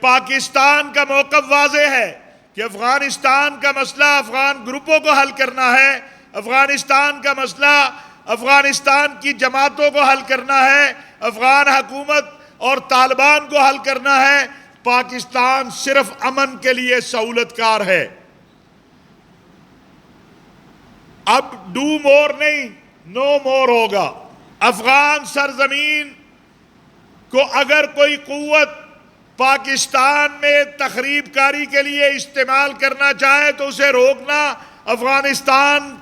پاکستان کا موقف واضح ہے کہ افغانستان کا مسئلہ افغان گروپوں کو حل کرنا ہے، افغانستان کا مسئلہ افغانستان کی جماعتوں کو حل کرنا ہے، افغان حکومت اور طالبان کو حل کرنا ہے۔ پاکستان صرف امن کے لیے سہولت کار ہے۔ اب ڈو مور نہیں، نو مور ہوگا۔ افغان سرزمین کو اگر کوئی قوت پاکستان میں تخریب کاری کے لیے استعمال کرنا چاہے تو اسے روکنا افغانستان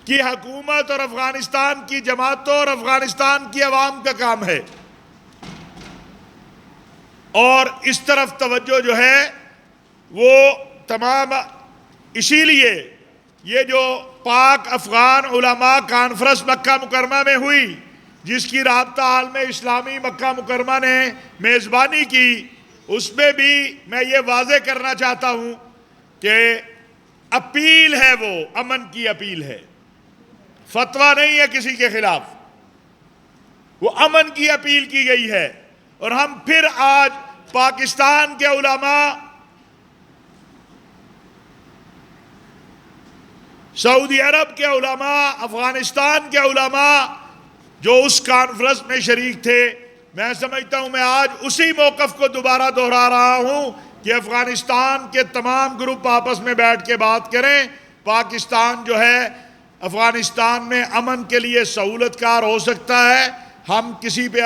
کی حکومت اور افغانستان کی جماعتوں اور افغانستان کی عوام کا کام ہے۔ اور اس طرف توجہ جو ہے وہ تمام، اسی لیے یہ جو پاک افغان علماء کانفرنس مکہ مکرمہ میں ہوئی، جس کی رابطہ عالم اسلامی مکہ مکرمہ نے میزبانی کی، اس میں بھی میں یہ واضح کرنا چاہتا ہوں کہ اپیل ہے، وہ امن کی اپیل ہے، فتویٰ نہیں ہے کسی کے خلاف، وہ امن کی اپیل کی گئی ہے۔ اور ہم پھر آج پاکستان کے علماء، سعودی عرب کے علماء، افغانستان کے علماء جو اس کانفرنس میں شریک تھے، میں سمجھتا ہوں میں آج اسی موقف کو دوبارہ دہرا رہا ہوں کہ افغانستان کے تمام گروپ آپس میں بیٹھ کے بات کریں۔ پاکستان جو ہے افغانستان میں امن کے لیے سہولت کار ہو سکتا ہے، ہم کسی پہ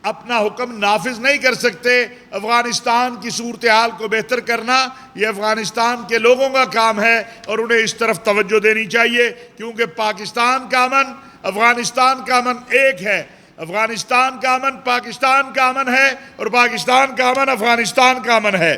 اپنا حکم نافذ نہیں کر سکتے۔ افغانستان کی صورتحال کو بہتر کرنا یہ افغانستان کے لوگوں کا کام ہے اور انہیں اس طرف توجہ دینی چاہیے، کیونکہ پاکستان کا امن افغانستان کا امن ایک ہے، افغانستان کا امن پاکستان کا امن ہے اور پاکستان کا امن افغانستان کا امن ہے۔